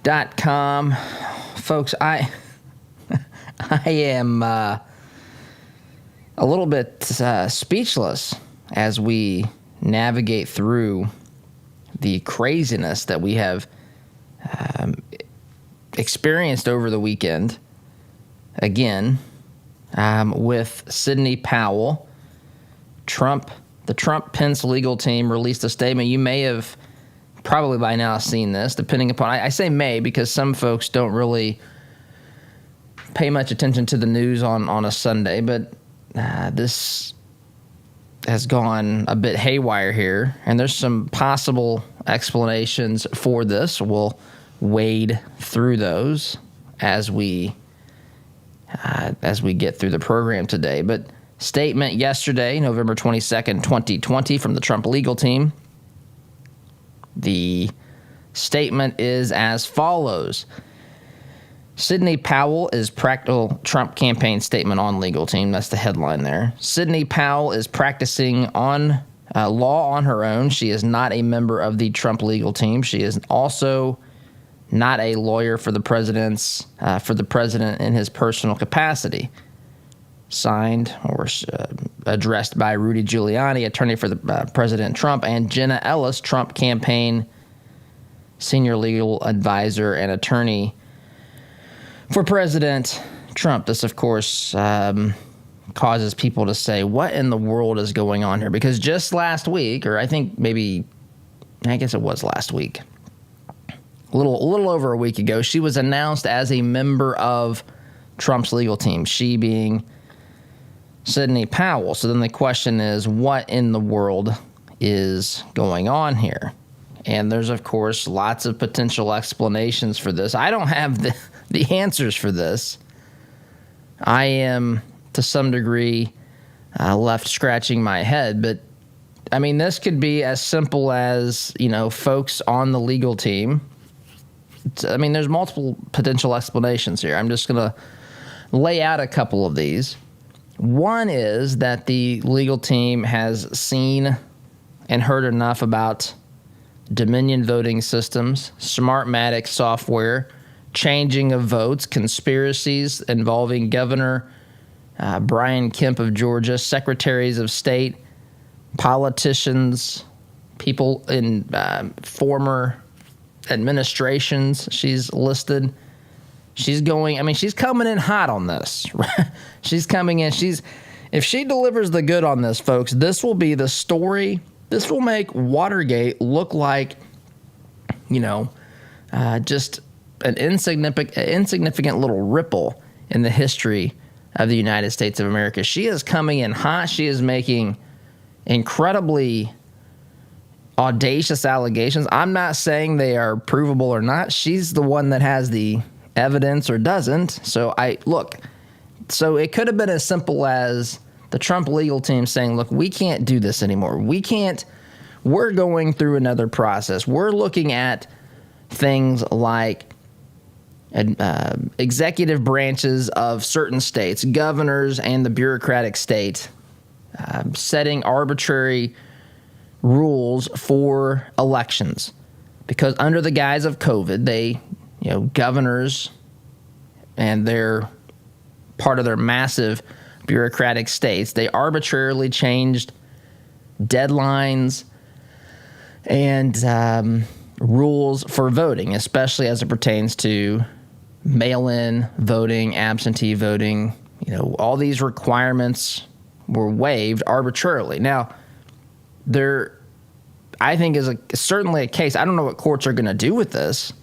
Smartmatic.com. Folks, I am a little bit speechless as we navigate through the craziness that we have experienced over the weekend. Again, with Sidney Powell, the Trump-Pence legal team released a statement. You may have probably by now seen this, depending upon, I say may because some folks don't really pay much attention to the news on a Sunday, but this has gone a bit haywire here, and there's some possible explanations for this. We'll wade through those as we get through the program today. But statement yesterday, November 22nd, 2020, from the Trump legal team. The statement is as follows. Sidney Powell is Trump campaign statement on legal team. That's the headline there. Sidney Powell is practicing on law on her own. She is not a member of the Trump legal team. She is also not a lawyer for the president in his personal capacity. Signed or addressed by Rudy Giuliani, attorney for the President Trump, and Jenna Ellis, Trump campaign senior legal advisor and attorney for President Trump. This, of course, causes people to say, what in the world is going on here? Because just last week, or I guess it was last week, a little over a week ago, she was announced as a member of Trump's legal team, she being Sidney Powell. So then the question is, what in the world is going on here? And there's, of course, lots of potential explanations for this. I don't have the answers for this. I am, to some degree, left scratching my head. But, I mean, this could be as simple as, folks on the legal team. I mean, there's multiple potential explanations here. I'm just going to lay out a couple of these. One is that the legal team has seen and heard enough about Dominion voting systems, Smartmatic software, changing of votes, conspiracies involving Governor Brian Kemp of Georgia, secretaries of state, politicians, people in former administrations she's listed. She's coming in hot on this. She's coming in. If she delivers the good on this, folks, this will be the story. This will make Watergate look like, just an insignificant little ripple in the history of the United States of America. She is coming in hot. She is making incredibly audacious allegations. I'm not saying they are provable or not. She's the one that has the evidence or doesn't. So it could have been as simple as the Trump legal team saying, look, we can't do this anymore. We're going through another process. We're looking at things like executive branches of certain states, governors and the bureaucratic state, setting arbitrary rules for elections. Because under the guise of COVID, governors and they're part of their massive bureaucratic states, they arbitrarily changed deadlines and rules for voting, especially as it pertains to mail-in voting, absentee voting. All these requirements were waived arbitrarily. Now, I think is certainly a case. I don't know what courts are going to do with this,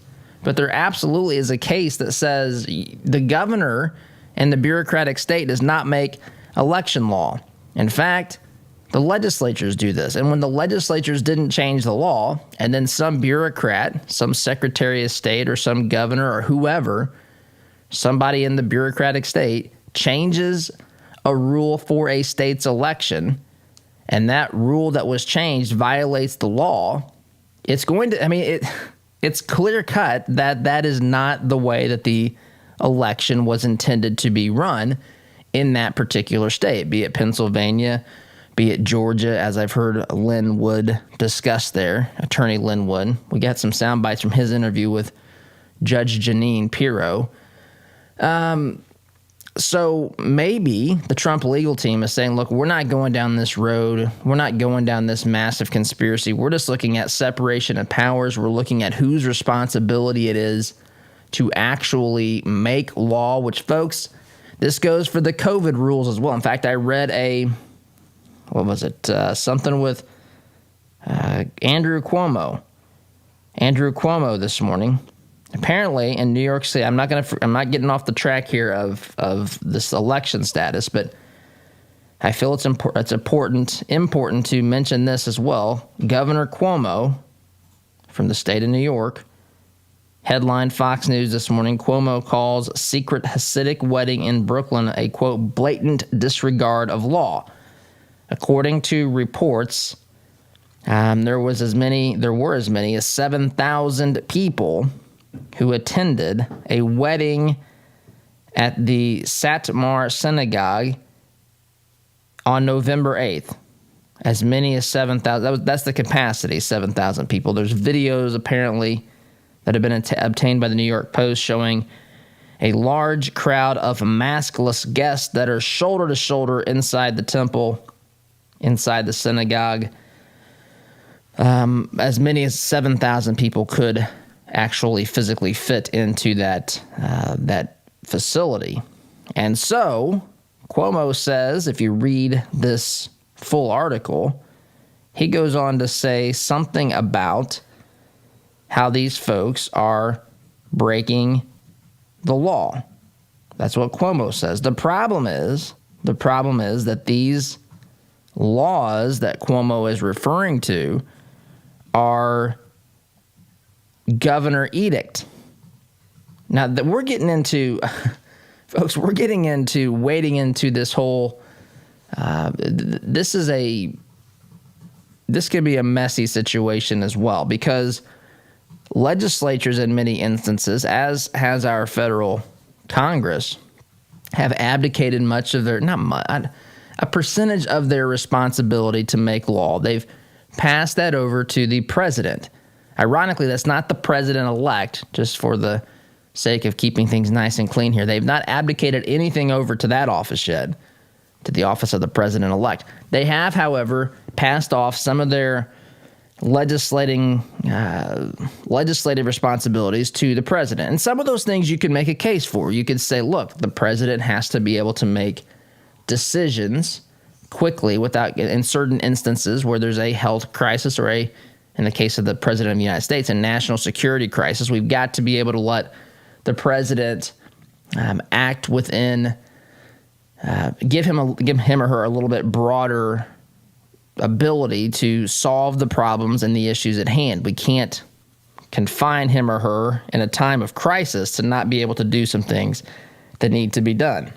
but there absolutely is a case that says the governor and the bureaucratic state does not make election law. In fact, the legislatures do this. And when the legislatures didn't change the law, and then some bureaucrat, some secretary of state or some governor or whoever, somebody in the bureaucratic state changes a rule for a state's election, and that rule that was changed violates the law, it's clear cut that is not the way that the election was intended to be run in that particular state, be it Pennsylvania, be it Georgia, as I've heard Lin Wood discuss there, attorney Lin Wood. We got some sound bites from his interview with Judge Jeanine Pirro. So maybe the Trump legal team is saying, look, we're not going down this road. We're not going down this massive conspiracy. We're just looking at separation of powers. We're looking at whose responsibility it is to actually make law, which, folks, this goes for the COVID rules as well. In fact, I read something with Andrew Cuomo this morning. Apparently, in New York City, I'm not getting off the track here of this election status, but I feel it's important to mention this as well. Governor Cuomo from the state of New York, headline Fox News this morning, Cuomo calls secret Hasidic wedding in Brooklyn a, quote, blatant disregard of law. According to reports, there were as many as 7,000 people who attended a wedding at the Satmar Synagogue on November 8th. As many as 7,000. That's the capacity, 7,000 people. There's videos apparently that have been obtained by the New York Post showing a large crowd of maskless guests that are shoulder to shoulder inside the temple, inside the synagogue. As many as 7,000 people could actually physically fit into that facility. And so Cuomo says, if you read this full article, he goes on to say something about how these folks are breaking the law. That's what Cuomo says. The problem is that these laws that Cuomo is referring to are governor edict. Now that we're getting into, folks, wading into this whole, this could be a messy situation as well, because legislatures in many instances, as has our federal Congress, have abdicated much of their, a percentage of their responsibility to make law. They've passed that over to the president. Ironically, that's not the president-elect, just for the sake of keeping things nice and clean here. They've not abdicated anything over to that office yet, to the office of the president-elect. They have, however, passed off some of their legislative responsibilities to the president. And some of those things you can make a case for. You could say, look, the president has to be able to make decisions quickly without, in certain instances where there's a health crisis or in the case of the president of the United States, a national security crisis, we've got to be able to let the president act within, give him or her a little bit broader ability to solve the problems and the issues at hand. We can't confine him or her in a time of crisis to not be able to do some things that need to be done.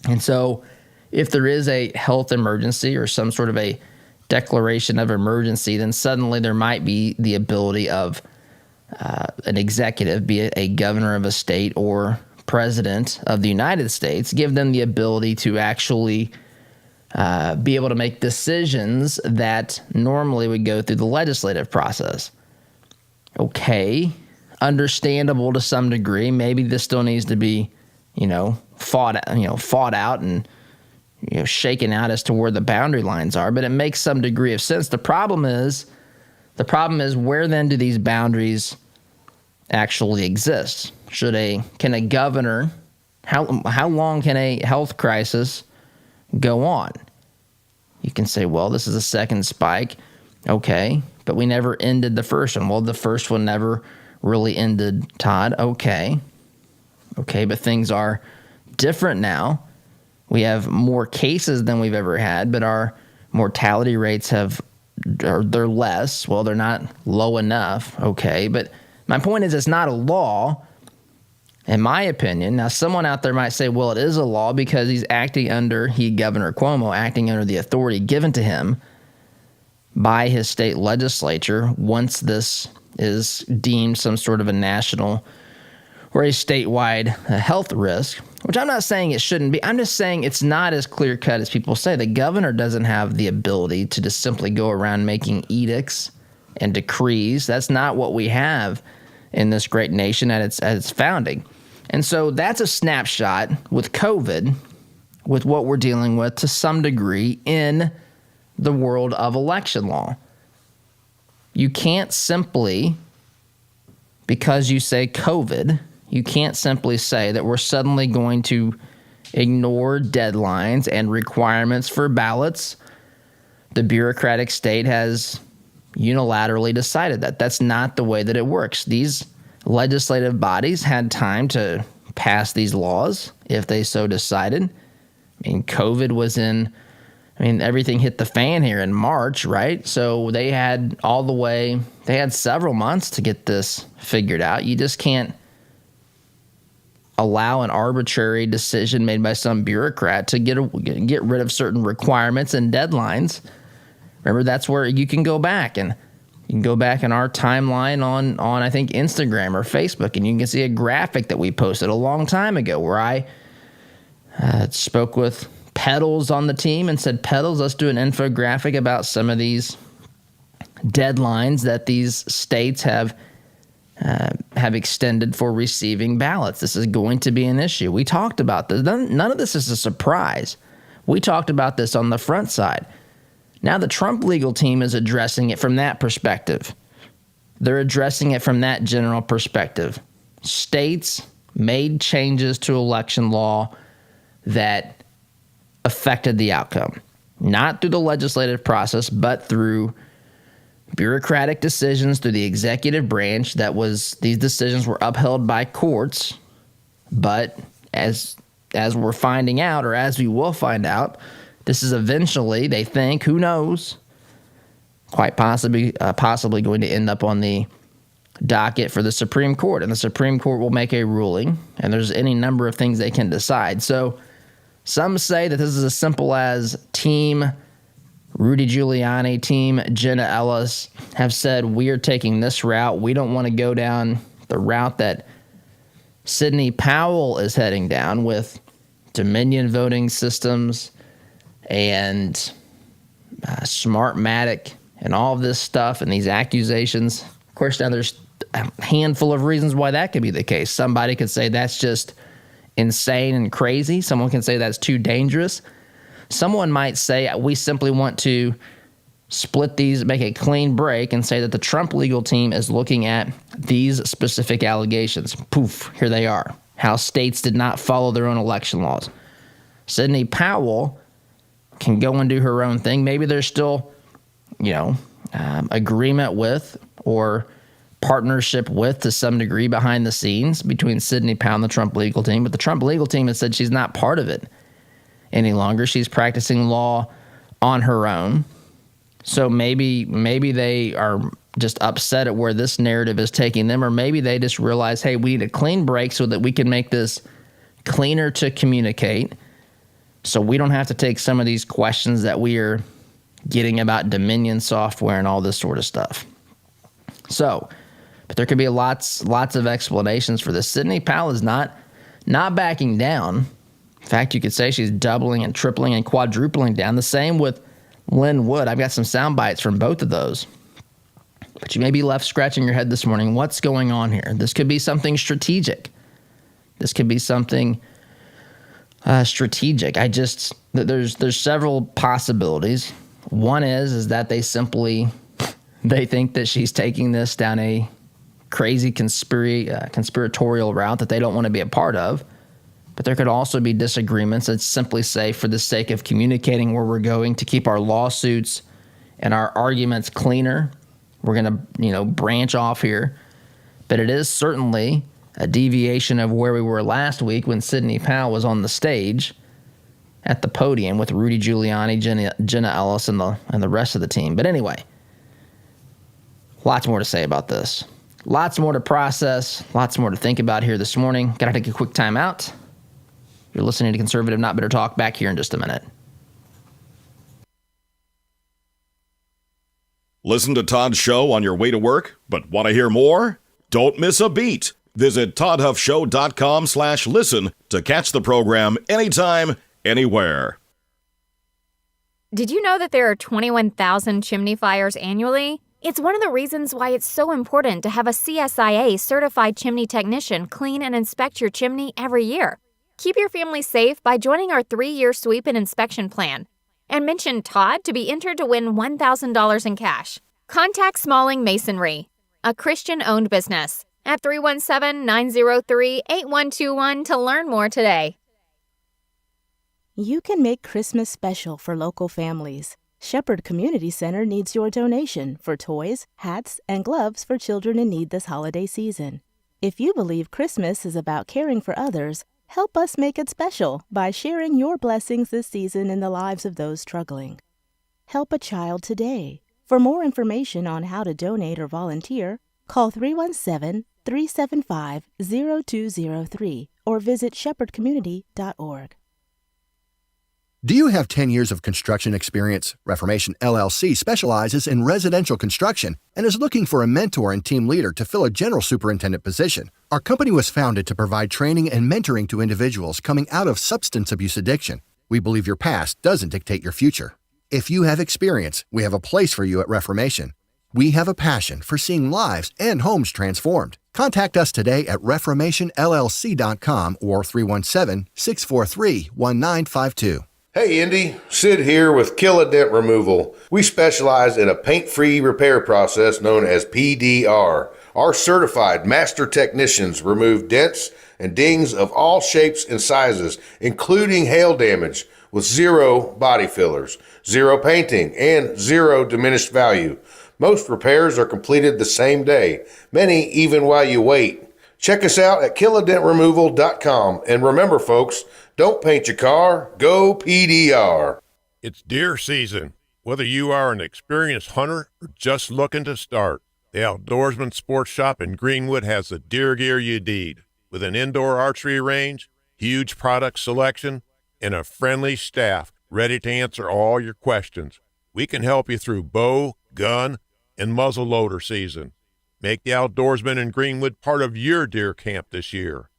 And so if there is a health emergency or some sort of a declaration of emergency, then suddenly there might be the ability of an executive, be it a governor of a state or president of the United States, give them the ability to actually be able to make decisions that normally would go through the legislative process. Okay, understandable to some degree. Maybe this still needs to be, fought out and shaken out as to where the boundary lines are, but it makes some degree of sense. The problem is where then do these boundaries actually exist? Can a governor, how long can a health crisis go on? You can say, well, this is a second spike. Okay, but we never ended the first one. Well, the first one never really ended, Todd. Okay, but things are different now. We have more cases than we've ever had, but our mortality rates they're less. Well, they're not low enough. Okay, but my point is it's not a law, in my opinion. Now, someone out there might say, well, it is a law because Governor Cuomo, acting under the authority given to him by his state legislature once this is deemed some sort of a national or a statewide health risk, which I'm not saying it shouldn't be. I'm just saying it's not as clear-cut as people say. The governor doesn't have the ability to just simply go around making edicts and decrees. That's not what we have in this great nation at its founding. And so that's a snapshot with COVID, with what we're dealing with to some degree in the world of election law. You can't simply, because you say COVID, you can't simply say that we're suddenly going to ignore deadlines and requirements for ballots. The bureaucratic state has unilaterally decided that. That's not the way that it works. These legislative bodies had time to pass these laws if they so decided. I mean, COVID was everything hit the fan here in March, right? So they had several months to get this figured out. You just can't allow an arbitrary decision made by some bureaucrat to get rid of certain requirements and deadlines. Remember, that's where you can go back, and you can go back in our timeline on I think Instagram or Facebook, and you can see a graphic that we posted a long time ago where I spoke with Pedals on the team and said, Pedals, let's do an infographic about some of these deadlines that these states have extended for receiving ballots. This is going to be an issue. We talked about this. None of this is a surprise. We talked about this on the front side. Now the Trump legal team is addressing it from that perspective. They're addressing it from that general perspective. States made changes to election law that affected the outcome, not through the legislative process, but through bureaucratic decisions through the executive branch. These decisions were upheld by courts, but as we're finding out, or as we will find out, this is eventually, they think, who knows, quite possibly going to end up on the docket for the Supreme Court, and the Supreme Court will make a ruling, and there's any number of things they can decide. So some say that this is as simple as Team Rudy Giuliani, Team Jenna Ellis have said, we are taking this route. We don't want to go down the route that Sidney Powell is heading down with Dominion voting systems and Smartmatic and all of this stuff and these accusations. Of course, now there's a handful of reasons why that could be the case. Somebody could say that's just insane and crazy. Someone can say that's too dangerous. Someone might say we simply want to split these, make a clean break, and say that the Trump legal team is looking at these specific allegations. Poof, here they are. How states did not follow their own election laws. Sidney Powell can go and do her own thing. Maybe there's still, agreement with or partnership with, to some degree, behind the scenes between Sidney Powell and the Trump legal team. But the Trump legal team has said she's not part of it any longer. She's practicing law on her own. So maybe they are just upset at where this narrative is taking them, or maybe they just realize, hey, we need a clean break so that we can make this cleaner to communicate, so we don't have to take some of these questions that we are getting about Dominion software and all this sort of stuff. So, but there could be lots of explanations for this. Sidney Powell is not backing down. In fact, you could say she's doubling and tripling and quadrupling down. The same with Lin Wood. I've got some sound bites from both of those. But you may be left scratching your head this morning. What's going on here? This could be something strategic. This could be something strategic. There's several possibilities. One is that they think that she's taking this down a crazy conspiratorial route that they don't want to be a part of. But there could also be disagreements that simply say, for the sake of communicating where we're going, to keep our lawsuits and our arguments cleaner, we're going to, branch off here. But it is certainly a deviation of where we were last week when Sidney Powell was on the stage at the podium with Rudy Giuliani, Jenna Ellis, and the rest of the team. But anyway, lots more to say about this. Lots more to process. Lots more to think about here this morning. Got to take a quick time out. You're listening to Conservative Not Bitter Talk. Back here in just a minute. Listen to Todd's show on your way to work, but want to hear more? Don't miss a beat. Visit toddhuffshow.com/listen to catch the program anytime, anywhere. Did you know that there are 21,000 chimney fires annually? It's one of the reasons why it's so important to have a CSIA certified chimney technician clean and inspect your chimney every year. Keep your family safe by joining our 3-year sweep and inspection plan. And mention Todd to be entered to win $1,000 in cash. Contact Smalling Masonry, a Christian-owned business, at 317-903-8121 to learn more today. You can make Christmas special for local families. Shepherd Community Center needs your donation for toys, hats, and gloves for children in need this holiday season. If you believe Christmas is about caring for others, help us make it special by sharing your blessings this season in the lives of those struggling. Help a child today. For more information on how to donate or volunteer, call 317-375-0203 or visit shepherdcommunity.org. Do you have 10 years of construction experience? Reformation LLC specializes in residential construction and is looking for a mentor and team leader to fill a general superintendent position. Our company was founded to provide training and mentoring to individuals coming out of substance abuse addiction. We believe your past doesn't dictate your future. If you have experience, we have a place for you at Reformation. We have a passion for seeing lives and homes transformed. Contact us today at reformationllc.com or 317-643-1952. Hey Indy, Sid here with Kill a Dent Removal. We specialize in a paint-free repair process known as PDR. Our certified master technicians remove dents and dings of all shapes and sizes, including hail damage, with 0 body fillers, 0 painting, and 0 diminished value. Most repairs are completed the same day, many even while you wait. Check us out at killadentremoval.com. And remember, folks, don't paint your car, go PDR. It's deer season. Whether you are an experienced hunter or just looking to start, the Outdoorsman Sports Shop in Greenwood has the deer gear you need. With an indoor archery range, huge product selection, and a friendly staff ready to answer all your questions, we can help you through bow, gun, and muzzleloader season. Make the Outdoorsman in Greenwood part of your deer camp this year.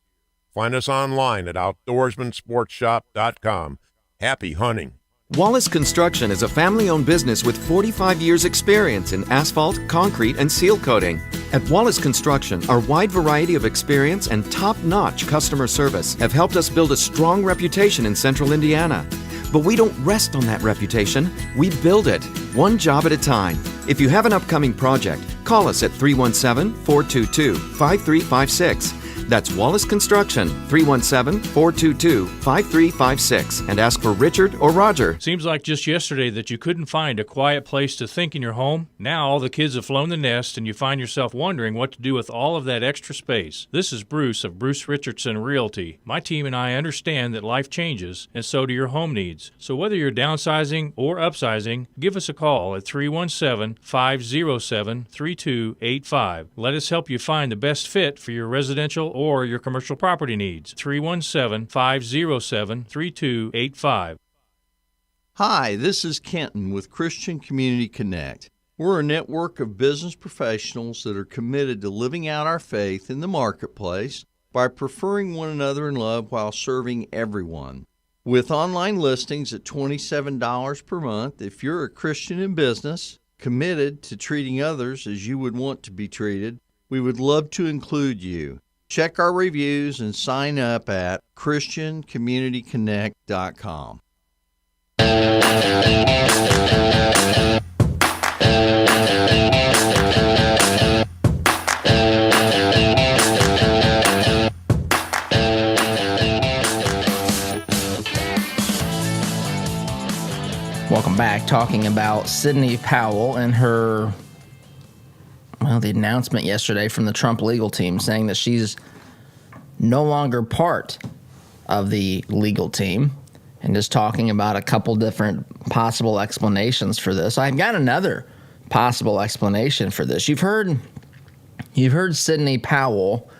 Find us online at outdoorsmansportshop.com. Happy hunting. Wallace Construction is a family-owned business with 45 years' experience in asphalt, concrete, and seal coating. At Wallace Construction, our wide variety of experience and top-notch customer service have helped us build a strong reputation in central Indiana. But we don't rest on that reputation. We build it, one job at a time. If you have an upcoming project, call us at 317-422-5356. That's Wallace Construction, 317-422-5356, and ask for Richard or Roger. Seems like just yesterday that you couldn't find a quiet place to think in your home. Now all the kids have flown the nest and you find yourself wondering what to do with all of that extra space. This is Bruce of Bruce Richardson Realty. My team and I understand that life changes, and so do your home needs. So whether you're downsizing or upsizing, give us a call at 317-507-3285. Let us help you find the best fit for your residential or your commercial property needs. 317-507-3285. Hi, this is Kenton with Christian Community Connect. We're a network of business professionals that are committed to living out our faith in the marketplace by preferring one another in love while serving everyone. With online listings at $27 per month, if you're a Christian in business, committed to treating others as you would want to be treated, we would love to include you. Check our reviews and sign up at ChristianCommunityConnect.com. Welcome back. Talking about Sidney Powell and her, the announcement yesterday from the Trump legal team saying that she's no longer part of the legal team, and just talking about a couple different possible explanations for this. I've got another possible explanation for this. You've heard Sidney Powell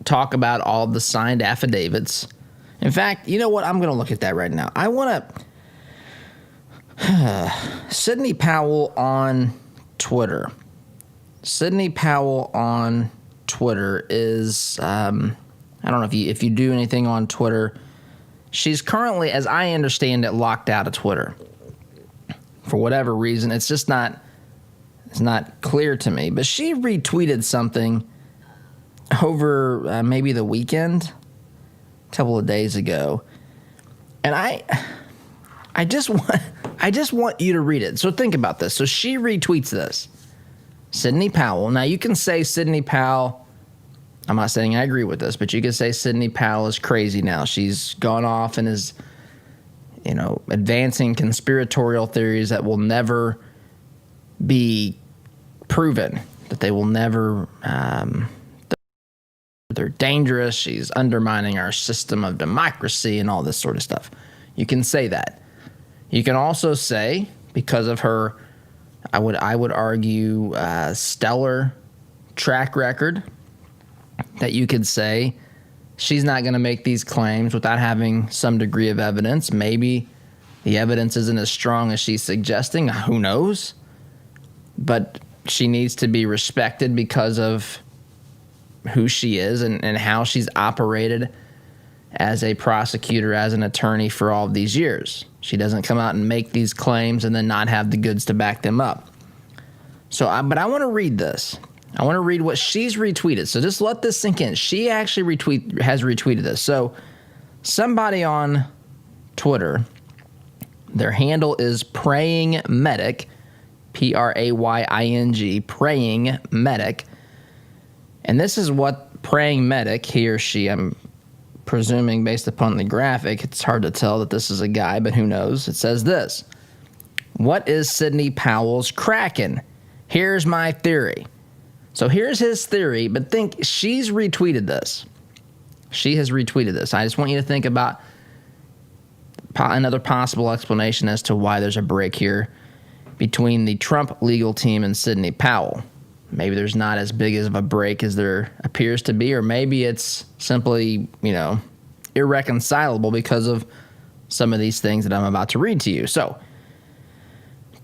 talk about all the signed affidavits. In fact, you know what? I'm going to look at that right now. I want to Sidney Powell on Twitter. Sidney Powell on Twitter is, I don't know if you do anything on Twitter. She's currently, as I understand it, locked out of Twitter. For whatever reason, it's just not It's not clear to me, but she retweeted something over maybe the weekend, a couple of days ago, and I just want you to read it. So think about this. So she retweets this. Sidney Powell. Now you can say Sidney Powell. I'm not saying I agree with this, but you can say Sidney Powell is crazy now. She's gone off and is, advancing conspiratorial theories that will never be proven, that they will never, they're dangerous. She's undermining our system of democracy and all this sort of stuff. You can say that. You can also say, because of her, I would argue, stellar track record, that you could say she's not going to make these claims without having some degree of evidence. Maybe the evidence isn't as strong as she's suggesting. Who knows? But she needs to be respected because of who she is and how she's operated as a prosecutor, as an attorney for all of these years. She doesn't come out and make these claims and then not have the goods to back them up. But I want to read this. I want to read what she's retweeted. So just let this sink in. She actually has retweeted this. So somebody on Twitter, their handle is Praying Medic, Praying, Praying Medic. And this is what Praying Medic, he or she, I'm presuming based upon the graphic, it's hard to tell that this is a guy, but who knows? It says this: what is Sidney Powell's Kraken? Here's my theory. So here's his theory, but think she's retweeted this. She has retweeted this. I just want you to think about another possible explanation as to why there's a break here between the Trump legal team and Sidney Powell. Maybe there's not as big of a break as there appears to be, or maybe it's simply, irreconcilable because of some of these things that I'm about to read to you. So,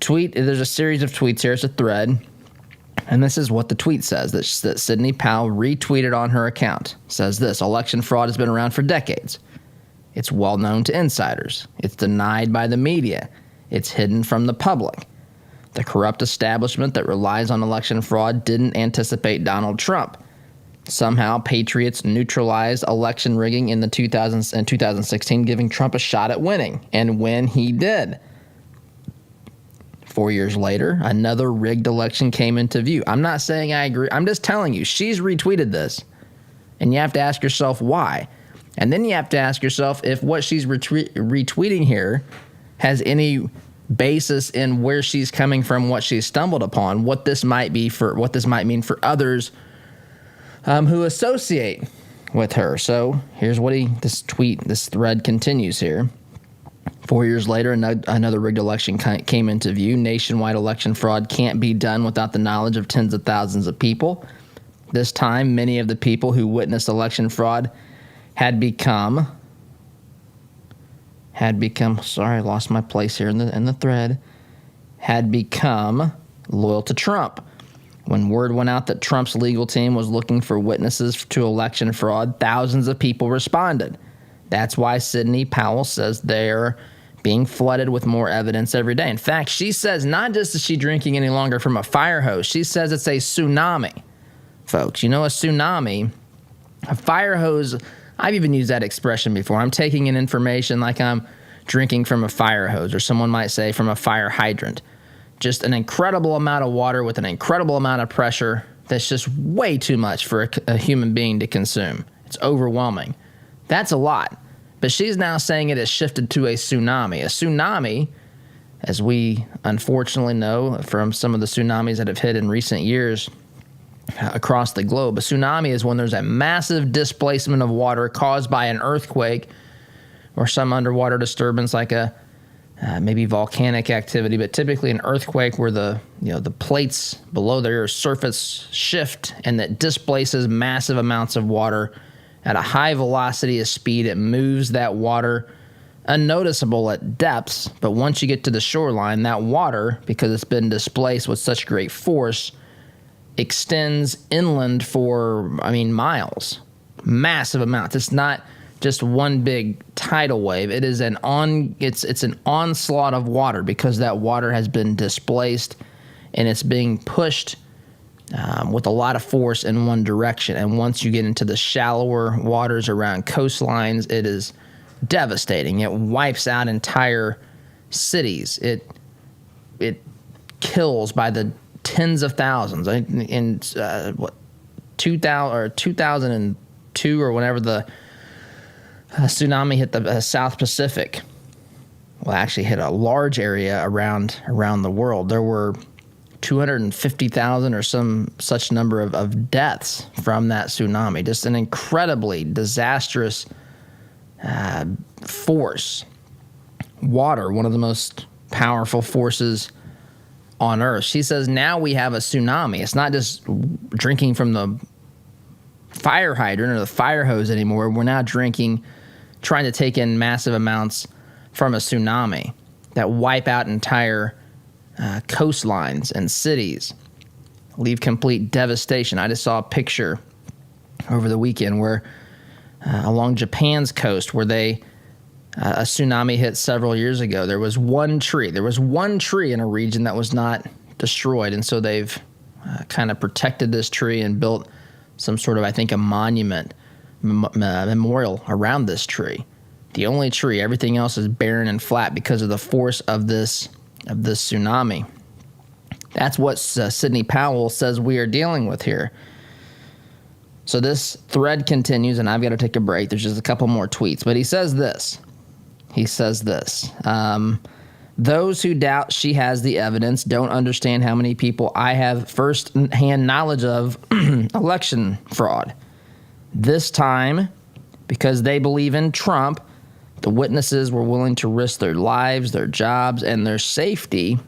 there's a series of tweets here. It's a thread. And this is what the tweet says, that Sidney Powell retweeted on her account. It says this: election fraud has been around for decades. It's well known to insiders. It's denied by the media. It's hidden from the public. The corrupt establishment that relies on election fraud didn't anticipate Donald Trump. Somehow, patriots neutralized election rigging in 2016, giving Trump a shot at winning. And when he did, 4 years later, another rigged election came into view. I'm not saying I agree. I'm just telling you, she's retweeted this. And you have to ask yourself why. And then you have to ask yourself if what she's retweeting here has any basis in where she's coming from, what she's stumbled upon, what this might mean for others who associate with her. So here's what this thread continues here. 4 years later, another rigged election came into view. Nationwide election fraud can't be done without the knowledge of tens of thousands of people. This time, many of the people who witnessed election fraud had become, sorry, I lost my place here in the thread, had become loyal to Trump. When word went out that Trump's legal team was looking for witnesses to election fraud, thousands of people responded. That's why Sidney Powell says they're being flooded with more evidence every day. In fact, she says not just is she drinking any longer from a fire hose, she says it's a tsunami. Folks, a tsunami, a fire hose, I've even used that expression before. I'm taking in information like I'm drinking from a fire hose, or someone might say from a fire hydrant. Just an incredible amount of water with an incredible amount of pressure that's just way too much for a human being to consume. It's overwhelming. That's a lot. But she's now saying it has shifted to a tsunami. A tsunami, as we unfortunately know from some of the tsunamis that have hit in recent years across the globe, a tsunami is when there's a massive displacement of water caused by an earthquake or some underwater disturbance like maybe volcanic activity, but typically an earthquake where the plates below their surface shift and that displaces massive amounts of water at a high velocity of speed. It moves that water unnoticeable at depths, but once you get to the shoreline, that water, because it's been displaced with such great force, extends inland for, miles. Massive amounts. It's not just one big tidal wave. It is it's an onslaught of water because that water has been displaced and it's being pushed with a lot of force in one direction. And once you get into the shallower waters around coastlines, it is devastating. It wipes out entire cities. It kills by the tens of thousands. In 2002 or whenever the tsunami hit the South Pacific, well, actually hit a large area around the world. There were 250,000 or some such number of deaths from that tsunami. Just an incredibly disastrous force. Water, one of the most powerful forces on Earth. She says now we have a tsunami. It's not just drinking from the fire hydrant or the fire hose anymore. We're now trying to take in massive amounts from a tsunami that wipe out entire coastlines and cities, leave complete devastation. I just saw a picture over the weekend where along Japan's coast where a tsunami hit several years ago. There was one tree in a region that was not destroyed, and so they've kind of protected this tree and built some sort of, I think, a monument, memorial around this tree. The only tree, everything else is barren and flat because of the force of this tsunami. That's what Sidney Powell says we are dealing with here. So this thread continues, and I've got to take a break. There's just a couple more tweets, but he says this. Those who doubt she has the evidence don't understand how many people I have first-hand knowledge of election fraud. This time, because they believe in Trump, the witnesses were willing to risk their lives, their jobs, and their safety,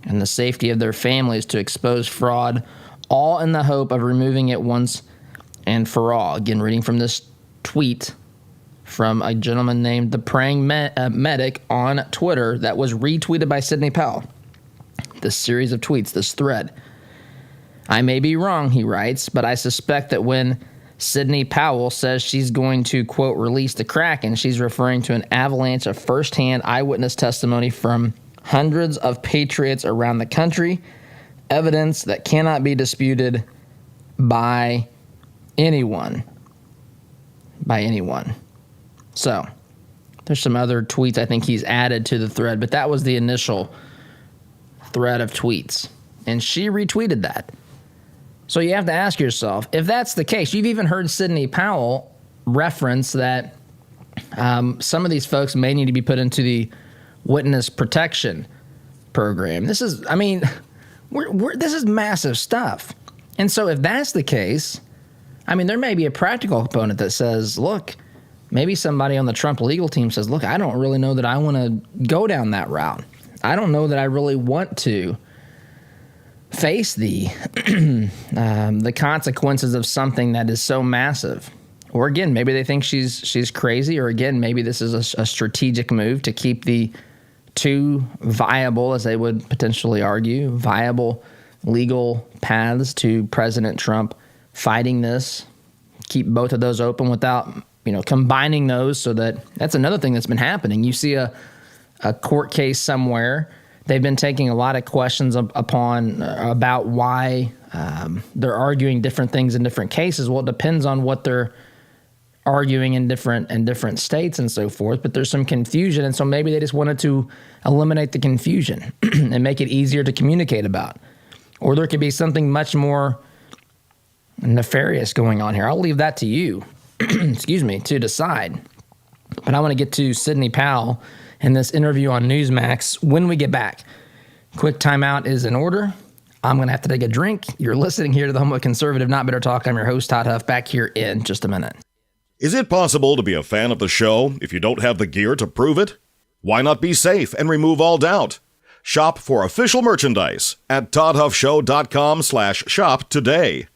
and the safety of their families to expose fraud, all in the hope of removing it once and for all. Again, reading from this tweet from a gentleman named the Praying Medic on Twitter that was retweeted by Sidney Powell. This series of tweets, this thread. I may be wrong, he writes, but I suspect that when Sidney Powell says she's going to, quote, release the Kraken, she's referring to an avalanche of firsthand eyewitness testimony from hundreds of patriots around the country, evidence that cannot be disputed by anyone. So, there's some other tweets I think he's added to the thread, but that was the initial thread of tweets. And she retweeted that. So you have to ask yourself, if that's the case, you've even heard Sidney Powell reference that some of these folks may need to be put into the witness protection program. This is, this is massive stuff. And so if that's the case, there may be a practical component that says, look, maybe somebody on the Trump legal team says, look, I don't really know that I want to go down that route. I don't know that I really want to face the consequences of something that is so massive. Or again, maybe they think she's crazy, or again, maybe this is a strategic move to keep the two viable, as they would potentially argue, viable legal paths to President Trump fighting this, keep both of those open without, combining those, so that's another thing that's been happening. You see a court case somewhere. They've been taking a lot of questions about why they're arguing different things in different cases. Well, it depends on what they're arguing in different states and so forth. But there's some confusion, and so maybe they just wanted to eliminate the confusion and make it easier to communicate about. Or there could be something much more nefarious going on here. I'll leave that to you, to decide. But I want to get to Sidney Powell in this interview on Newsmax when we get back. Quick timeout is in order. I'm going to have to take a drink. You're listening here to the Home of Conservative Not Better Talk. I'm your host, Todd Huff, back here in just a minute. Is it possible to be a fan of the show if you don't have the gear to prove it? Why not be safe and remove all doubt? Shop for official merchandise at toddhuffshow.com/shop today.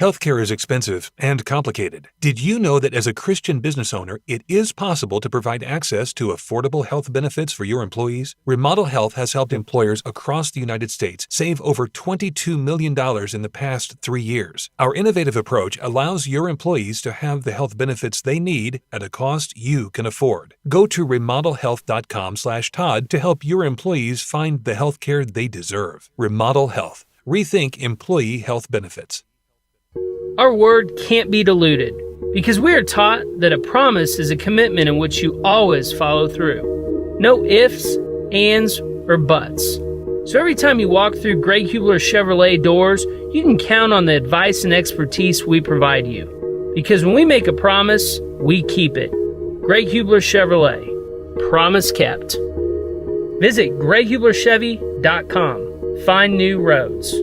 Healthcare is expensive and complicated. Did you know that as a Christian business owner, it is possible to provide access to affordable health benefits for your employees? Remodel Health has helped employers across the United States save over $22 million in the past 3 years. Our innovative approach allows your employees to have the health benefits they need at a cost you can afford. Go to remodelhealth.com/Todd to help your employees find the healthcare they deserve. Remodel Health. Rethink employee health benefits. Our word can't be diluted because we are taught that a promise is a commitment in which you always follow through. No ifs, ands, or buts. So every time you walk through Greg Hubler Chevrolet doors, you can count on the advice and expertise we provide you. Because when we make a promise, we keep it. Greg Hubler Chevrolet. Promise kept. Visit GregHublerChevy.com. Find new roads.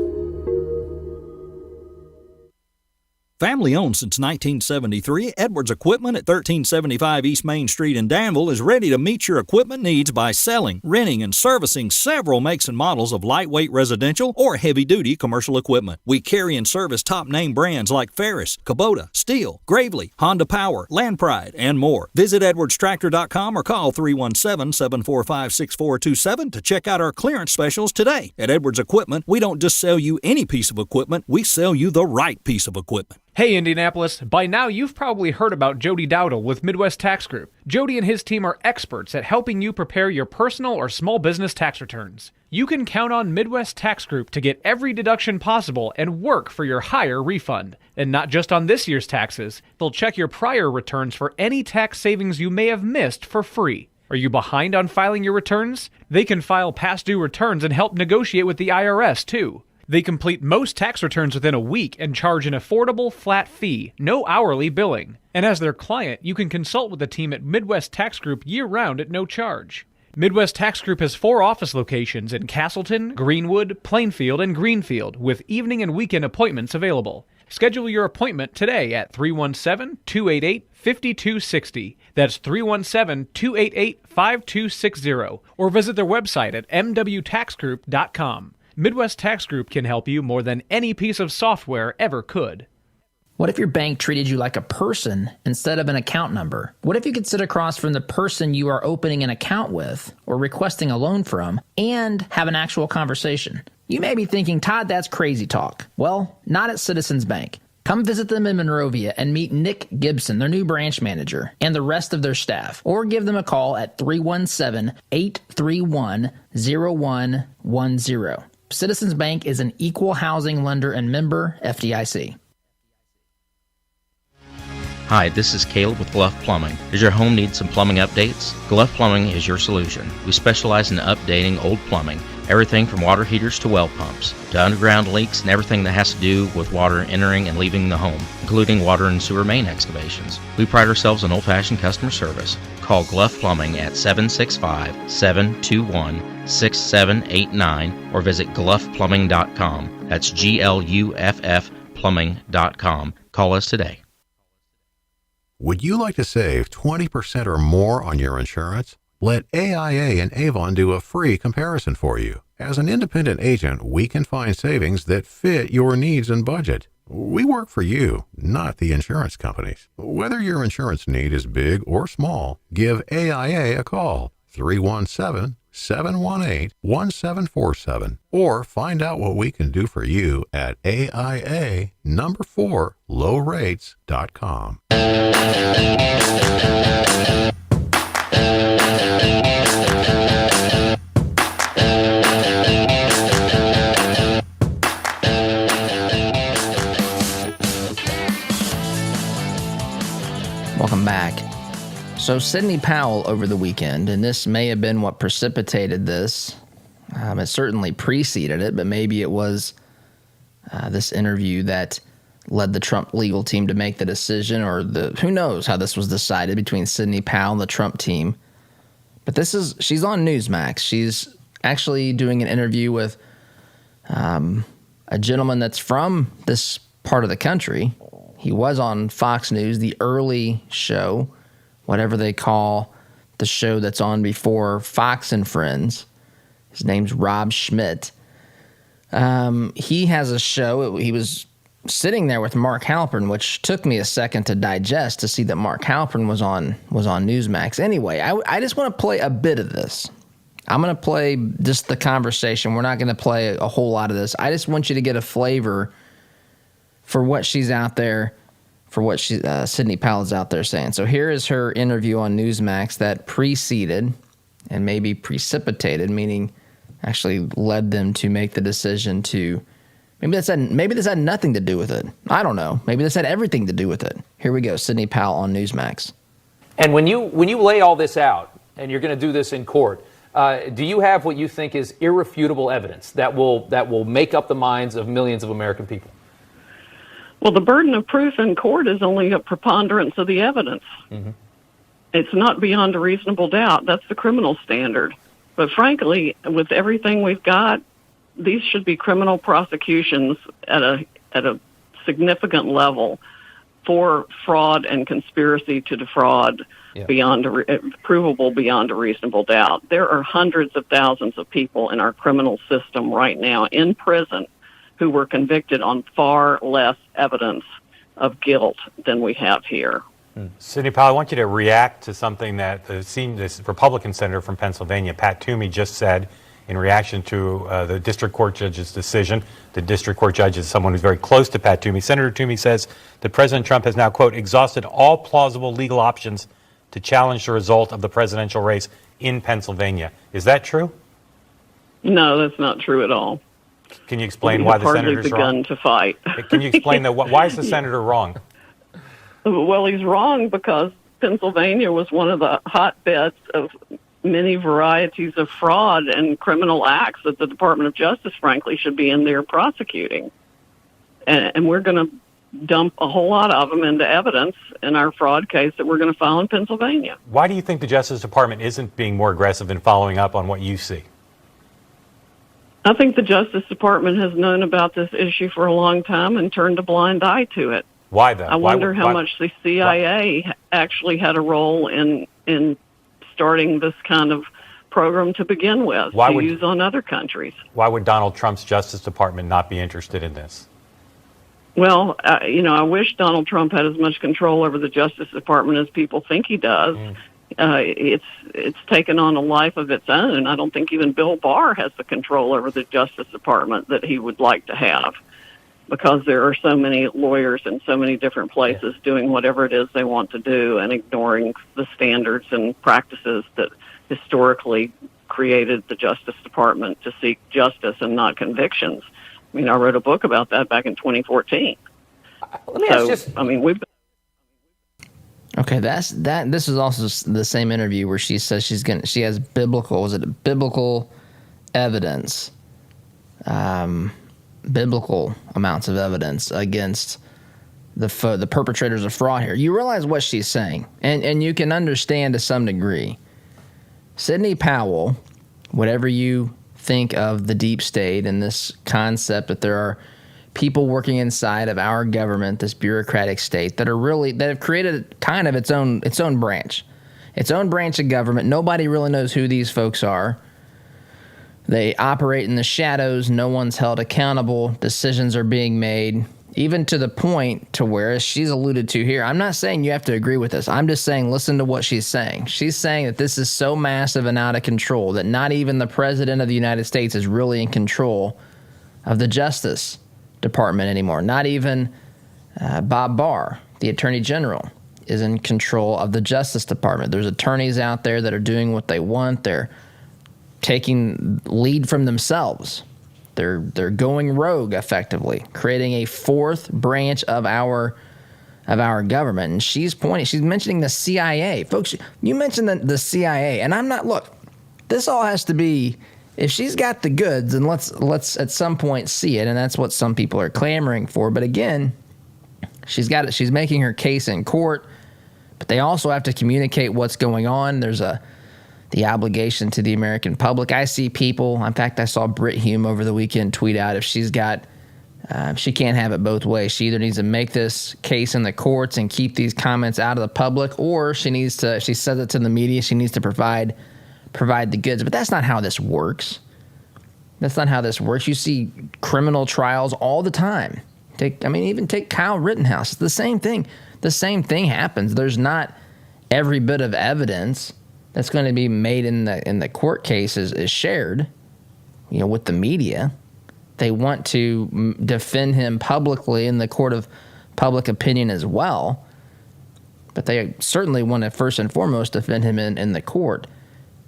Family owned since 1973, Edwards Equipment at 1375 East Main Street in Danville is ready to meet your equipment needs by selling, renting, and servicing several makes and models of lightweight residential or heavy-duty commercial equipment. We carry and service top-name brands like Ferris, Kubota, Steel, Gravely, Honda Power, Land Pride, and more. Visit edwardstractor.com or call 317-745-6427 to check out our clearance specials today. At Edwards Equipment, we don't just sell you any piece of equipment, we sell you the right piece of equipment. Hey Indianapolis, by now you've probably heard about Jody Dowdle with Midwest Tax Group. Jody and his team are experts at helping you prepare your personal or small business tax returns. You can count on Midwest Tax Group to get every deduction possible and work for your higher refund. And not just on this year's taxes, they'll check your prior returns for any tax savings you may have missed for free. Are you behind on filing your returns? They can file past due returns and help negotiate with the IRS too. They complete most tax returns within a week and charge an affordable flat fee, no hourly billing. And as their client, you can consult with the team at Midwest Tax Group year-round at no charge. Midwest Tax Group has 4 office locations in Castleton, Greenwood, Plainfield, and Greenfield, with evening and weekend appointments available. Schedule your appointment today at 317-288-5260. That's 317-288-5260. Or visit their website at mwtaxgroup.com. Midwest Tax Group can help you more than any piece of software ever could. What if your bank treated you like a person instead of an account number? What if you could sit across from the person you are opening an account with or requesting a loan from and have an actual conversation? You may be thinking, Todd, that's crazy talk. Well, not at Citizens Bank. Come visit them in Monrovia and meet Nick Gibson, their new branch manager, and the rest of their staff. Or give them a call at 317-831-0110. Citizens Bank is an equal housing lender and member FDIC. Hi, this is Caleb with Gluff Plumbing. Does your home need some plumbing updates? Gluff Plumbing is your solution. We specialize in updating old plumbing, everything from water heaters to well pumps, to underground leaks and everything that has to do with water entering and leaving the home, including water and sewer main excavations. We pride ourselves on old-fashioned customer service. Call Gluff Plumbing at 765-721-6789 or visit gluffplumbing.com. That's GLUFF plumbing.com. Call us today. Would you like to save 20% or more on your insurance? Let AIA and Avon do a free comparison for you. As an independent agent, we can find savings that fit your needs and budget. We work for you, not the insurance companies. Whether your insurance need is big or small, give AIA a call, 317-718-1747, or find out what we can do for you at AIA4lowrates.com. Welcome back. So Sidney Powell over the weekend, and this may have been what precipitated this. It certainly preceded it, but maybe it was this interview that led the Trump legal team to make the decision, or who knows how this was decided between Sidney Powell and the Trump team. But she's on Newsmax. She's actually doing an interview with a gentleman that's from this part of the country. He was on Fox News, the early show, whatever they call the show that's on before Fox and Friends. His name's Rob Schmidt. He has a show. He was sitting there with Mark Halpern, which took me a second to digest to see that Mark Halpern was on Newsmax. Anyway, I just want to play a bit of this. I'm going to play just the conversation. We're not going to play a whole lot of this. I just want you to get a flavor for what she's out there, for what Sidney Powell is out there saying. So here is her interview on Newsmax that preceded and maybe precipitated, meaning actually led them to make the decision to. Maybe this had nothing to do with it. I don't know. Maybe this had everything to do with it. Here we go. Sidney Powell on Newsmax. And when you lay all this out, and you're going to do this in court, do you have what you think is irrefutable evidence that will make up the minds of millions of American people? Well, the burden of proof in court is only a preponderance of the evidence. Mm-hmm. It's not beyond a reasonable doubt. That's the criminal standard. But frankly, with everything we've got, these should be criminal prosecutions at a significant level for fraud and conspiracy to defraud provable beyond a reasonable doubt. There are hundreds of thousands of people in our criminal system right now in prison who were convicted on far less evidence of guilt than we have here. Sidney Powell, I want you to react to something that this Republican senator from Pennsylvania, Pat Toomey, just said in reaction to the district court judge's decision. The district court judge is someone who's very close to Pat Toomey. Senator Toomey says that President Trump has now, quote, exhausted all plausible legal options to challenge the result of the presidential race in Pennsylvania. Is that true? No, that's not true at all. Can you explain why the senator's wrong? Hardly begun to fight. Can you explain why is the senator wrong? Well, he's wrong because Pennsylvania was one of the hotbeds of many varieties of fraud and criminal acts that the Department of Justice, frankly, should be in there prosecuting. And we're going to dump a whole lot of them into evidence in our fraud case that we're going to file in Pennsylvania. Why do you think the Justice Department isn't being more aggressive in following up on what you see? I think the Justice Department has known about this issue for a long time and turned a blind eye to it. Why then? I wonder how much the CIA actually had a role in starting this kind of program to begin with, use on other countries. Why would Donald Trump's Justice Department not be interested in this? Well, I wish Donald Trump had as much control over the Justice Department as people think he does. It's taken on a life of its own. I don't think even Bill Barr has the control over the Justice Department that he would like to have, because there are so many lawyers in so many different places doing whatever it is they want to do and ignoring the standards and practices that historically created the Justice Department to seek justice and not convictions. I mean, I wrote a book about that back in 2014. Let me ask just... we've been... Okay, this is also the same interview where she says she has biblical evidence, biblical amounts of evidence against the perpetrators of fraud here. You realize what she's saying, and you can understand to some degree. Sidney Powell, whatever you think of the deep state and this concept that there are people working inside of our government, this bureaucratic state, that have created kind of its own branch of government. Nobody really knows who these folks are. They operate in the shadows. No one's held accountable. Decisions are being made, even to the point to where, as she's alluded to here, I'm not saying you have to agree with this. I'm just saying listen to what she's saying. She's saying that this is so massive and out of control that not even the President of the United States is really in control of the Justice Department anymore. Not even Bob Barr, the Attorney General, is in control of the Justice Department. There's attorneys out there that are doing what they want. They're taking lead from themselves. They're going rogue, effectively, creating a fourth branch of our government. And she's mentioning the CIA. Folks, you mentioned the CIA, and I'm not, look, this all has to be, if she's got the goods, then let's at some point see it, and that's what some people are clamoring for. But again, she's got it. She's making her case in court, but they also have to communicate what's going on. There's the obligation to the American public. I see people, in fact, I saw Britt Hume over the weekend tweet out, if she's got, she can't have it both ways. She either needs to make this case in the courts and keep these comments out of the public, or she needs to, if she says it to the media, she needs to provide the goods. But that's not how this works. That's not how this works. You see criminal trials all the time. Even take Kyle Rittenhouse. It's the same thing. The same thing happens. There's not every bit of evidence that's going to be made in the court case is shared, with the media. They want to defend him publicly in the court of public opinion as well, but they certainly want to first and foremost defend him in the court.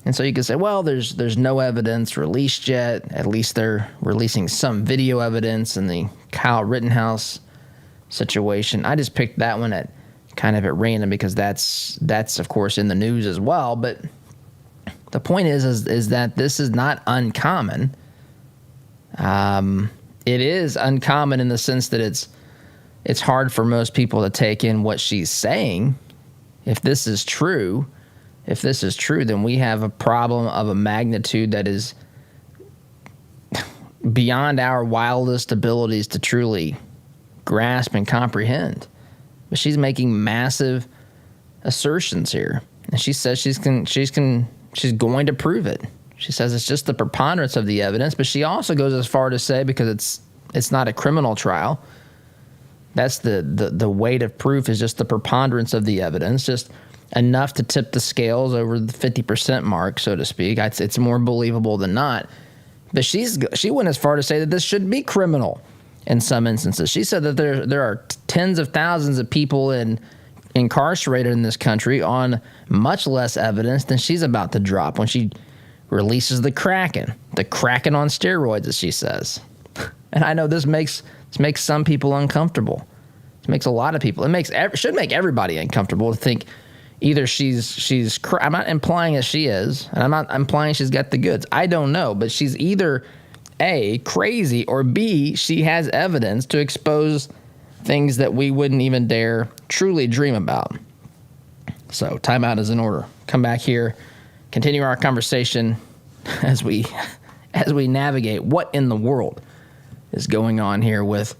And so you can say, well, there's no evidence released yet. At least they're releasing some video evidence in the Kyle Rittenhouse situation. I just picked that one at random because that's of course in the news as well. But the point is that this is not uncommon. It is uncommon in the sense that it's hard for most people to take in what she's saying. If this is true, then we have a problem of a magnitude that is beyond our wildest abilities to truly grasp and comprehend. But she's making massive assertions here, and she says she's going to prove it. She says it's just the preponderance of the evidence, but she also goes as far to say, because it's not a criminal trial, that's the weight of proof is just the preponderance of the evidence, just enough to tip the scales over the 50% mark, so to speak. It's more believable than not. But she went as far to say that this should be criminal in some instances. She said that there are tens of thousands of people incarcerated in this country on much less evidence than she's about to drop when she releases the Kraken on steroids, as she says. And I know this makes some people uncomfortable. It makes a lot of people. Should make everybody uncomfortable to think either she's. I'm not implying that she is, and I'm not implying she's got the goods. I don't know, but she's either A, crazy, or B, she has evidence to expose things that we wouldn't even dare truly dream about. So timeout is in order. Come back here, continue our conversation as we navigate what in the world is going on here with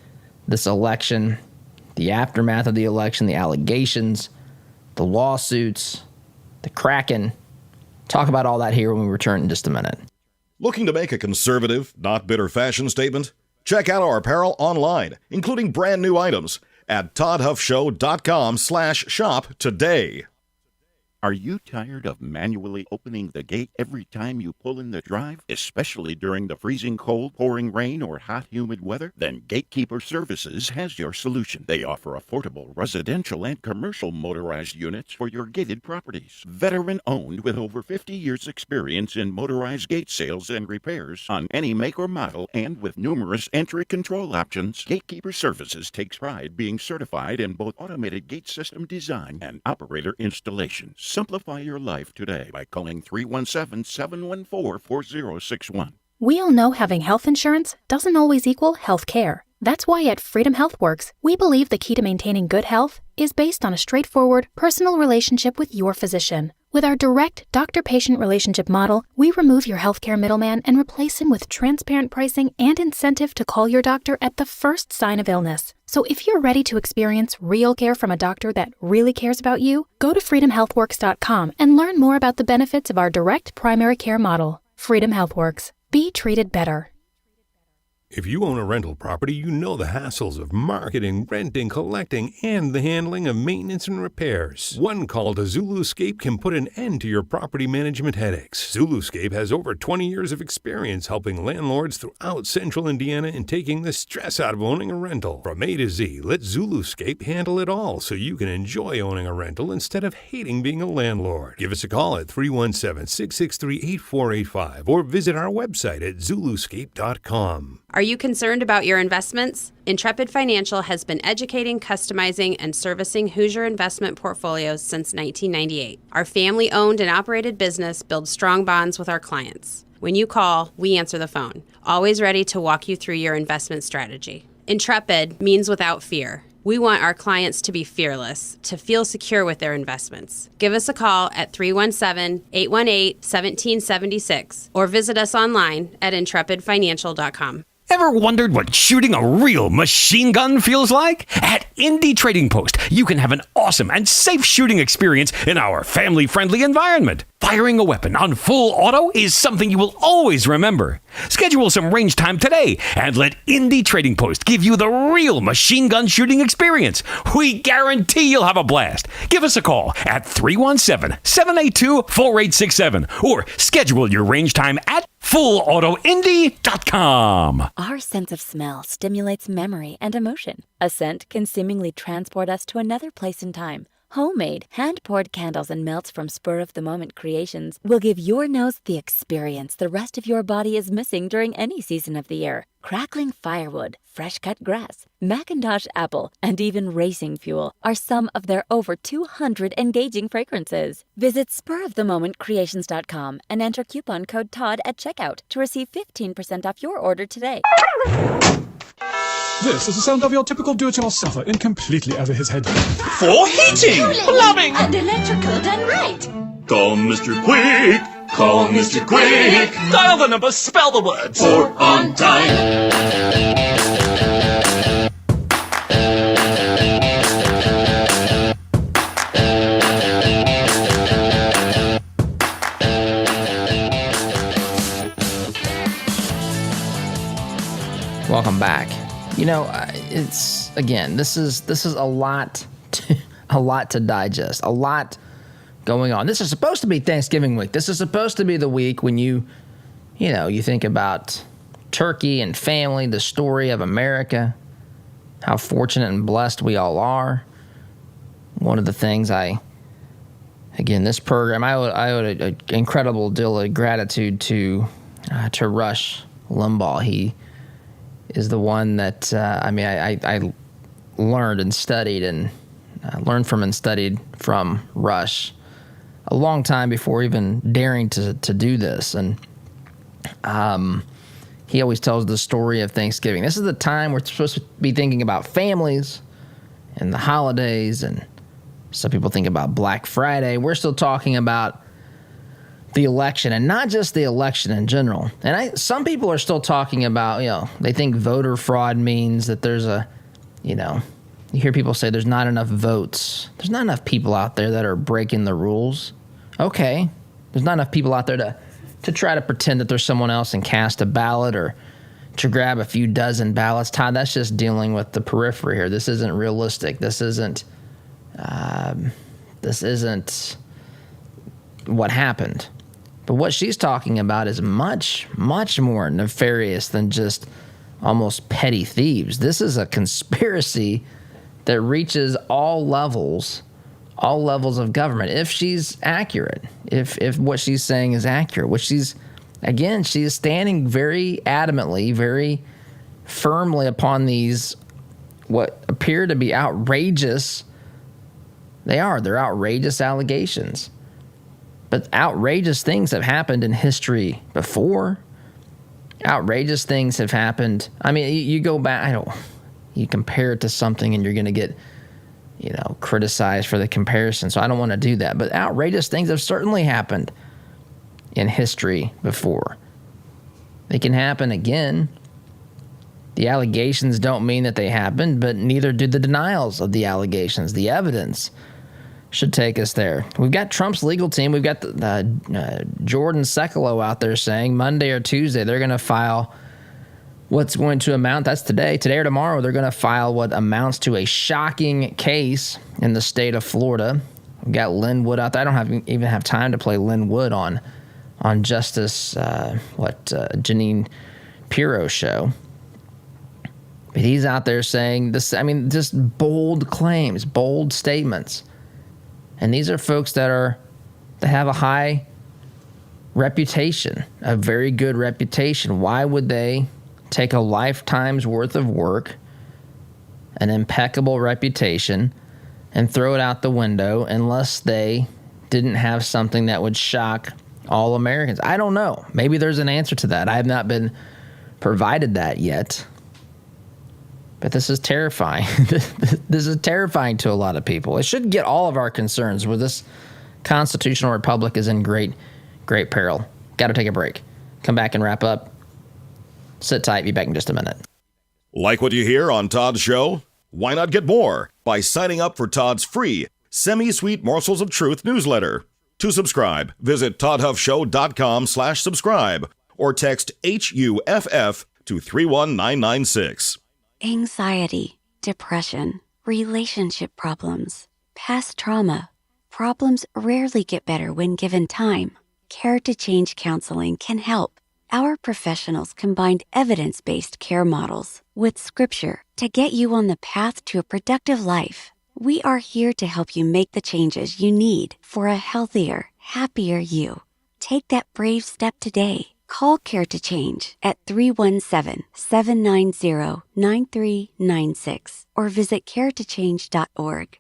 this election, the aftermath of the election, the allegations, the lawsuits, the Kraken. Talk about all that here when we return in just a minute. Looking to make a conservative, not bitter fashion statement? Check out our apparel online, including brand new items at toddhuffshow.com/shop today. Are you tired of manually opening the gate every time you pull in the drive, especially during the freezing cold, pouring rain, or hot, humid weather? Then Gatekeeper Services has your solution. They offer affordable residential and commercial motorized units for your gated properties. Veteran-owned with over 50 years' experience in motorized gate sales and repairs on any make or model, and with numerous entry control options, Gatekeeper Services takes pride being certified in both automated gate system design and operator installation. Simplify your life today by calling 317-714-4061. We all know having health insurance doesn't always equal health care. That's why at Freedom HealthWorks, we believe the key to maintaining good health is based on a straightforward, personal relationship with your physician. With our direct doctor-patient relationship model, we remove your healthcare middleman and replace him with transparent pricing and incentive to call your doctor at the first sign of illness. So if you're ready to experience real care from a doctor that really cares about you, go to freedomhealthworks.com and learn more about the benefits of our direct primary care model. Freedom HealthWorks. Be treated better. If you own a rental property, you know the hassles of marketing, renting, collecting, and the handling of maintenance and repairs. One call to Zuluscape can put an end to your property management headaches. Zuluscape has over 20 years of experience helping landlords throughout central Indiana and taking the stress out of owning a rental. From A to Z, let Zuluscape handle it all so you can enjoy owning a rental instead of hating being a landlord. Give us a call at 317-663-8485 or visit our website at zuluscape.com. Are you concerned about your investments? Intrepid Financial has been educating, customizing, and servicing Hoosier investment portfolios since 1998. Our family-owned and operated business builds strong bonds with our clients. When you call, we answer the phone, always ready to walk you through your investment strategy. Intrepid means without fear. We want our clients to be fearless, to feel secure with their investments. Give us a call at 317-818-1776 or visit us online at intrepidfinancial.com. Ever wondered what shooting a real machine gun feels like? At Indie Trading Post, you can have an awesome and safe shooting experience in our family-friendly environment. Firing a weapon on full auto is something you will always remember. Schedule some range time today and let Indie Trading Post give you the real machine gun shooting experience. We guarantee you'll have a blast. Give us a call at 317-782-4867 or schedule your range time at fullautoindy.com. Our sense of smell stimulates memory and emotion. A scent can seemingly transport us to another place and time. Homemade, hand-poured candles and melts from spur-of-the-moment creations will give your nose the experience the rest of your body is missing during any season of the year. Crackling firewood, fresh-cut grass, Macintosh apple, and even racing fuel are some of their over 200 engaging fragrances. Visit spurofthemomentcreations.com and enter coupon code TODD at checkout to receive 15% off your order today. This is the sound of your typical do-it-yourselfer in completely over his head. For heating, plumbing, and electrical done right. Call Mr. Quick. Call Mr. Quick. Dial the number, spell the words. For on time. Welcome back. You know, it's again. This is a lot, a lot to digest. A lot going on. This is supposed to be Thanksgiving week. This is supposed to be the week when you think about turkey and family, the story of America, how fortunate and blessed we all are. One of the things this program, I owe an incredible deal of gratitude to Rush Limbaugh. He is the one that, I learned and studied and learned from and studied from Rush a long time before even daring to do this. And he always tells the story of Thanksgiving. This is the time we're supposed to be thinking about families and the holidays, and some people think about Black Friday. We're still talking about the election, and not just the election in general. And some people are still talking about, they think voter fraud means that there's you hear people say there's not enough votes. There's not enough people out there that are breaking the rules. Okay. There's not enough people out there to try to pretend that there's someone else and cast a ballot or to grab a few dozen ballots. Todd, that's just dealing with the periphery here. This isn't realistic. This isn't what happened. But what she's talking about is much, much more nefarious than just almost petty thieves. This is a conspiracy that reaches all levels of government. If she's accurate, if what she's saying is accurate, which she is standing very adamantly, very firmly upon these what appear to be outrageous. They're outrageous allegations. But outrageous things have happened in history before. Outrageous things have happened. I mean, you go back, you compare it to something and you're going to get, criticized for the comparison. So I don't want to do that. But outrageous things have certainly happened in history before. They can happen again. The allegations don't mean that they happened, but neither do the denials of the allegations. The evidence should take us there. We've got Trump's legal team. We've got Jordan Sekelo out there saying Monday or Tuesday they're going to file what's going to amount, that's today or tomorrow, they're going to file what amounts to a shocking case in the state of Florida. We've got Lin Wood out there. I don't even have time to play Lin Wood on Justice, Jeanine Pirro's show. But he's out there saying this, just bold claims, bold statements. And these are folks that have a high reputation, a very good reputation. Why would they take a lifetime's worth of work, an impeccable reputation, and throw it out the window unless they didn't have something that would shock all Americans? I don't know. Maybe there's an answer to that. I have not been provided that yet. But this is terrifying. This is terrifying to a lot of people. It should get all of our concerns where this constitutional republic is in great, great peril. Got to take a break. Come back and wrap up. Sit tight. Be back in just a minute. Like what you hear on Todd's show? Why not get more by signing up for Todd's free Semi-Sweet Morsels of Truth newsletter? To subscribe, visit toddhuffshow.com/subscribe or text HUFF to 31996. Anxiety, depression, relationship problems, past trauma. Problems rarely get better when given time. Care to Change counseling can help. Our professionals combined evidence-based care models with scripture to get you on the path to a productive life. We are here to help you make the changes you need for a healthier, happier you. Take that brave step today. Call Care to Change at 317-790-9396 or visit caretochange.org.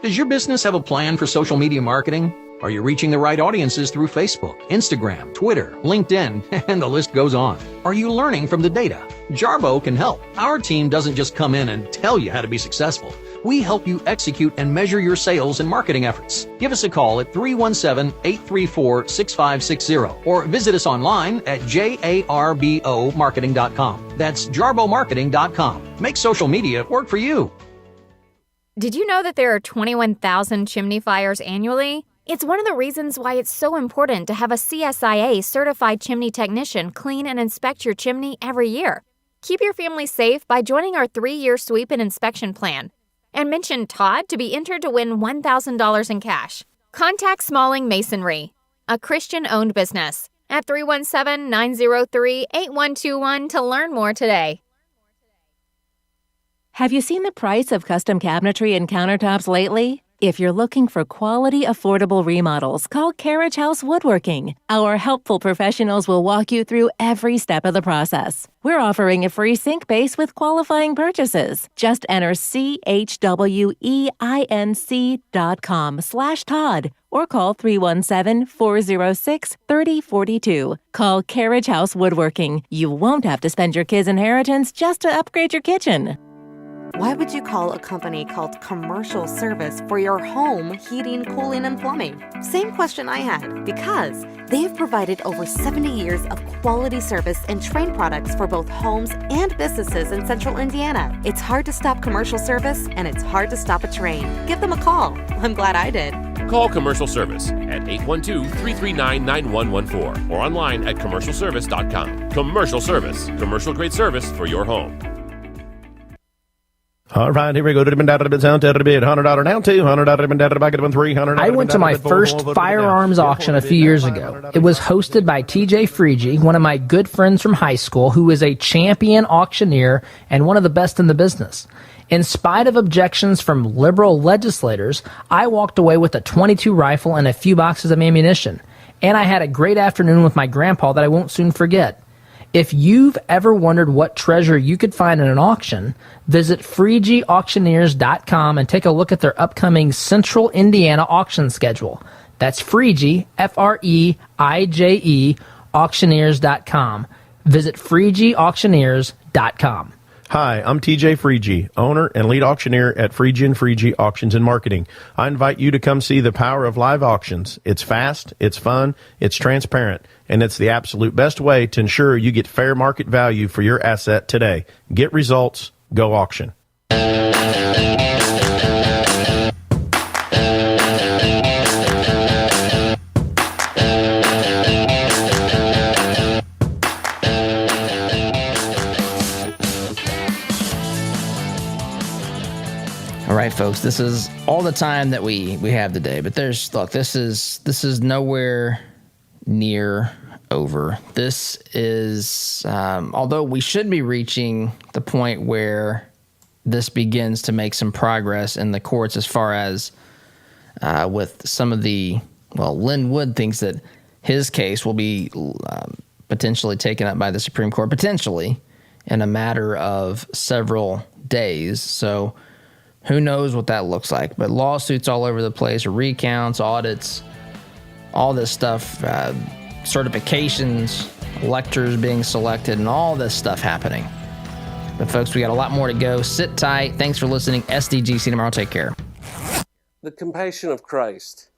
Does your business have a plan for social media marketing? Are you reaching the right audiences through Facebook, Instagram, Twitter, LinkedIn, and the list goes on? Are you learning from the data? Jarbo can help. Our team doesn't just come in and tell you how to be successful. We help you execute and measure your sales and marketing efforts. Give us a call at 317-834-6560 or visit us online at jarbomarketing.com. That's jarbomarketing.com. Make social media work for you. Did you know that there are 21,000 chimney fires annually? It's one of the reasons why it's so important to have a CSIA certified chimney technician clean and inspect your chimney every year. Keep your family safe by joining our 3-year sweep and inspection plan. And mention Todd to be entered to win $1,000 in cash. Contact Smalling Masonry, a Christian-owned business, at 317-903-8121 to learn more today. Have you seen the price of custom cabinetry and countertops lately? If you're looking for quality, affordable remodels, call Carriage House Woodworking. Our helpful professionals will walk you through every step of the process. We're offering a free sink base with qualifying purchases. Just enter CHWEINC.com/Todd or call 317-406-3042. Call Carriage House Woodworking. You won't have to spend your kids' inheritance just to upgrade your kitchen. Why would you call a company called Commercial Service for your home heating, cooling, and plumbing? Same question I had, because they have provided over 70 years of quality service and trained products for both homes and businesses in Central Indiana. It's hard to stop Commercial Service, and it's hard to stop a train. Give them a call. I'm glad I did. Call Commercial Service at 812-339-9114 or online at commercialservice.com. Commercial Service, commercial-grade service for your home. All right, here we go. $100 down, $200 $300. I went to my first firearms auction a few years ago. It was hosted by TJ Freege, one of my good friends from high school, who is a champion auctioneer and one of the best in the business. In spite of objections from liberal legislators, I walked away with a .22 rifle and a few boxes of ammunition. And I had a great afternoon with my grandpa that I won't soon forget. If you've ever wondered what treasure you could find in an auction, visit FreegeAuctioneers.com and take a look at their upcoming Central Indiana auction schedule. That's Freege, F-R-E-I-J-E, auctioneers.com. Visit FreegeAuctioneers.com. Hi, I'm TJ Freege, owner and lead auctioneer at Freege & Freege Auctions and Marketing. I invite you to come see the power of live auctions. It's fast, it's fun, it's transparent, and it's the absolute best way to ensure you get fair market value for your asset today. Get results, go auction. All right, folks, this is all the time that we have today, but this is nowhere near over. This is, although we should be reaching the point where this begins to make some progress in the courts as far as with some of the, Lin Wood thinks that his case will be potentially taken up by the Supreme Court, potentially in a matter of several days. So who knows what that looks like, but lawsuits all over the place, recounts, audits, all this stuff, certifications, electors being selected, and all this stuff happening. But folks, we got a lot more to go. Sit tight. Thanks for listening. SDG. See you tomorrow. Take care. The compassion of Christ.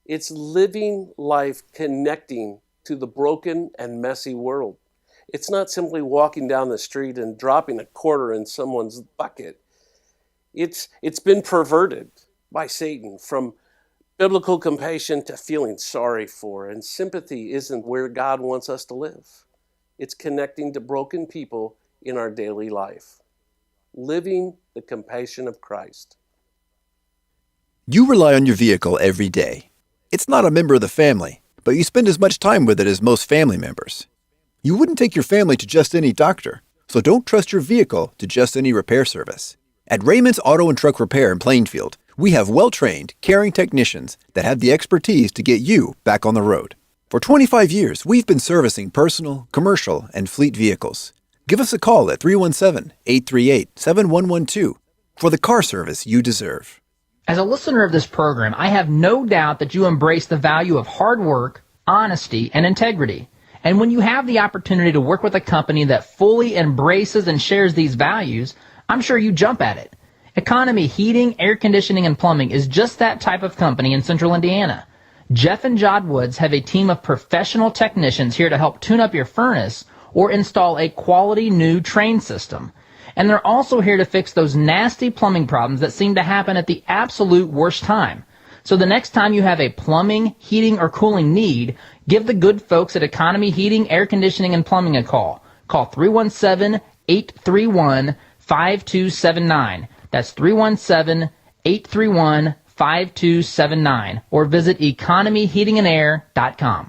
It's living life connecting to the broken and messy world. It's not simply walking down the street and dropping a quarter in someone's bucket. It's been perverted by Satan from biblical compassion to feeling sorry for, and sympathy isn't where God wants us to live. It's connecting to broken people in our daily life, living the compassion of Christ. You rely on your vehicle every day. It's not a member of the family, but you spend as much time with it as most family members. You wouldn't take your family to just any doctor, so don't trust your vehicle to just any repair service. At Raymond's Auto and Truck Repair in Plainfield, we have well-trained, caring technicians that have the expertise to get you back on the road. For 25 years, we've been servicing personal, commercial, and fleet vehicles. Give us a call at 317-838-7112 for the car service you deserve. As a listener of this program, I have no doubt that you embrace the value of hard work, honesty, and integrity. And when you have the opportunity to work with a company that fully embraces and shares these values, I'm sure you jump at it. Economy Heating, Air Conditioning, and Plumbing is just that type of company in Central Indiana. Jeff and Jod Woods have a team of professional technicians here to help tune up your furnace or install a quality new train system. And they're also here to fix those nasty plumbing problems that seem to happen at the absolute worst time. So the next time you have a plumbing, heating, or cooling need, give the good folks at Economy Heating, Air Conditioning, and Plumbing a call. Call 317-831-5279. That's 317-831-5279. Or visit economyheatingandair.com.